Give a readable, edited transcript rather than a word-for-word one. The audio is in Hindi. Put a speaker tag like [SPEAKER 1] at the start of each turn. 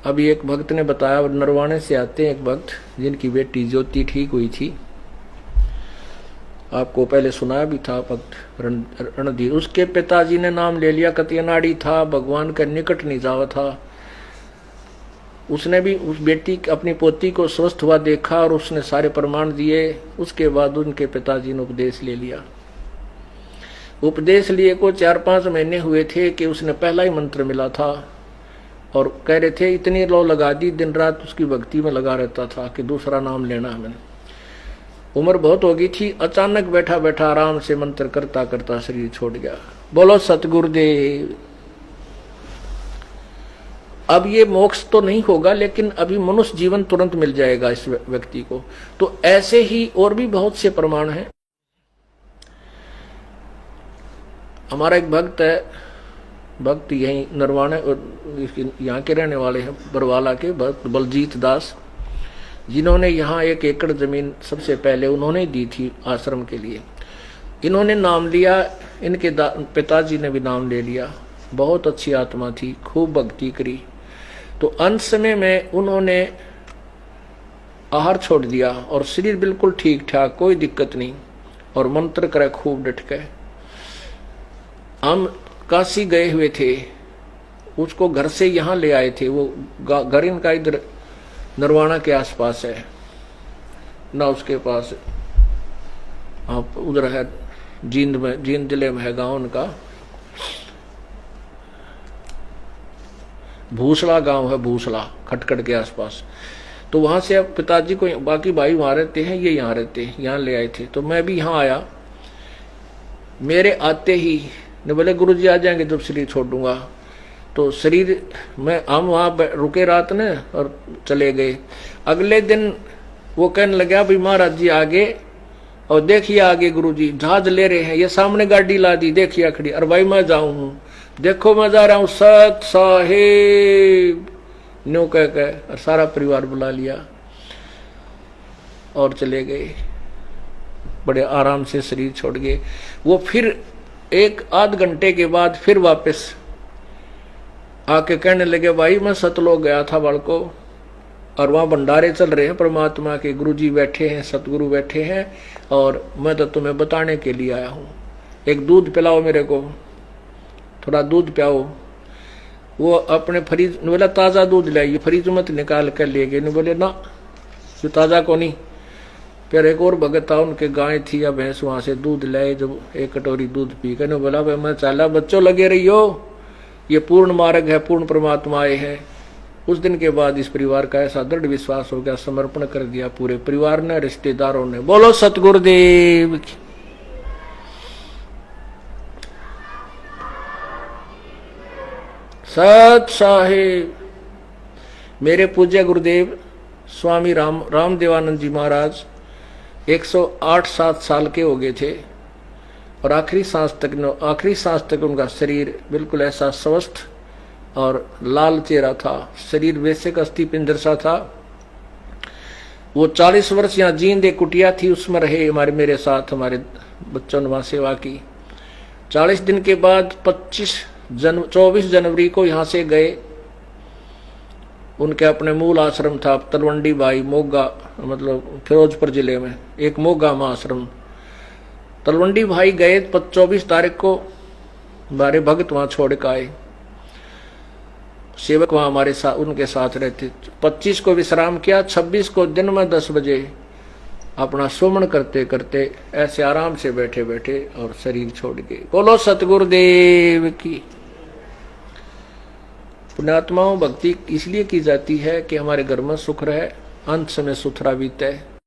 [SPEAKER 1] अभी एक भक्त ने बताया, नरवाणे से आते हैं एक भक्त जिनकी बेटी ज्योति ठीक हुई थी, आपको पहले सुनाया भी था, भक्त रणधीर। उसके पिताजी ने नाम ले लिया, कतियनाड़ी था, भगवान के निकट नहीं जावा था। उसने भी उस बेटी अपनी पोती को स्वस्थ हुआ देखा और उसने सारे प्रमाण दिए। उसके बाद उनके पिताजी ने उपदेश ले लिया। उपदेश लिए को 4-5 महीने हुए थे कि उसने पहला ही मंत्र मिला था और कह रहे थे इतनी लो लगा दी, दिन रात उसकी भक्ति में लगा रहता था कि दूसरा नाम लेना है मैंने। उम्र बहुत हो गई थी, अचानक बैठा बैठा आराम से मंत्र करता करता शरीर छोड़ गया। बोलो सतगुरुदेव। अब ये मोक्ष तो नहीं होगा, लेकिन अभी मनुष्य जीवन तुरंत मिल जाएगा इस व्यक्ति को। तो ऐसे ही और भी बहुत से प्रमाण हैं। हमारा एक भक्त है, भक्त यही नरवाणे यहाँ के रहने वाले हैं, बरवाला के भक्त बलजीत दास, जिन्होंने यहाँ 1 एकड़ जमीन सबसे पहले उन्होंने दी थी आश्रम के लिए। इन्होंने नाम लिया, इनके पिताजी ने भी नाम ले लिया। बहुत अच्छी आत्मा थी, खूब भक्ति करी। तो अंत समय में उन्होंने आहार छोड़ दिया और शरीर बिल्कुल ठीक ठाक, कोई दिक्कत नहीं, और मंत्र करे खूब डट के। हम काशी गए हुए थे, उसको घर से यहाँ ले आए थे। वो घर इनका इधर नरवाणा के आसपास है ना, उसके पास आप उधर है जींद में, जींद जिले में है गांव उनका, भूसला गांव है, भूसला खटखट के आसपास। तो वहां से अब पिताजी को, बाकी भाई वहां रहते हैं, ये यहाँ रहते हैं, यहाँ ले आए थे। तो मैं भी यहाँ आया। मेरे आते ही ने बोले गुरुजी आ जाएंगे जब शरीर छोड़ूंगा। तो शरीर में हम वहां रुके रात ने और चले गए। अगले दिन वो कहने लगा भाई महाराज जी आगे, और देखिए आगे गुरुजी जहाज ले रहे हैं, ये सामने गाड़ी ला दी, देखिए खड़ी। और भाई मैं जाऊं हूं, देखो मैं जा रहा हूं सत साहेब न्यू कह के, और सारा परिवार बुला लिया और चले गए। बड़े आराम से शरीर छोड़ गए। वो फिर 1-8 घंटे के बाद फिर वापस आके कहने लगे भाई मैं सतलोक गया था बालको, और वहां भंडारे चल रहे हैं परमात्मा के, गुरुजी बैठे हैं, सतगुरु बैठे हैं, और मैं तो तुम्हें बताने के लिए आया हूं। एक दूध पिलाओ मेरे को, थोड़ा दूध पिलाओ। वो अपने फ्रिज बोला ताजा दूध लाइए, फ्रिज मत निकाल कर ले गए। बोले ना जो ताजा को नहीं। फिर एक और भगत था, उनके गाय थी या भैंस, वहां से दूध लाए। जब 1 कटोरी दूध पी कर बोला भाई मैं चाला, बच्चों लगे रही हो, ये पूर्ण मार्ग है, पूर्ण परमात्मा आए हैं। उस दिन के बाद इस परिवार का ऐसा दृढ़ विश्वास हो गया, समर्पण कर दिया पूरे परिवार ने, रिश्तेदारों ने। बोलो सतगुरुदेव की। सत साहेब। मेरे पूज्य गुरुदेव स्वामी रामदेवानंद जी महाराज 108-7 साल के हो गए थे, और आखिरी सांस तक उनका शरीर बिल्कुल ऐसा स्वस्थ और लाल चेहरा था। शरीर वैसे का अस्थि पिंजर सा था। वो 40 वर्ष यहाँ जींद एक कुटिया थी, उसमें रहे मेरे साथ, हमारे बच्चों ने वहां सेवा की। 40 दिन के बाद 24 जनवरी को यहाँ से गए। उनके अपने मूल आश्रम था तलवंडी भाई मोगा, मतलब फिरोजपुर जिले में एक मोगा में आश्रम। तलवंडी भाई गए 24 तारीख को, हमारे भक्त वहां छोड़ के आए। सेवक वहां हमारे साथ, उनके साथ रहते। 25 को विश्राम किया, 26 को दिन में 10 बजे अपना सुमन करते करते ऐसे आराम से बैठे बैठे और शरीर छोड़ गए। बोलो सतगुरुदेव की। पुण्यात्माओं, भक्ति इसलिए की जाती है कि हमारे घर में सुख रहे, अंत समय सुथरा बीते।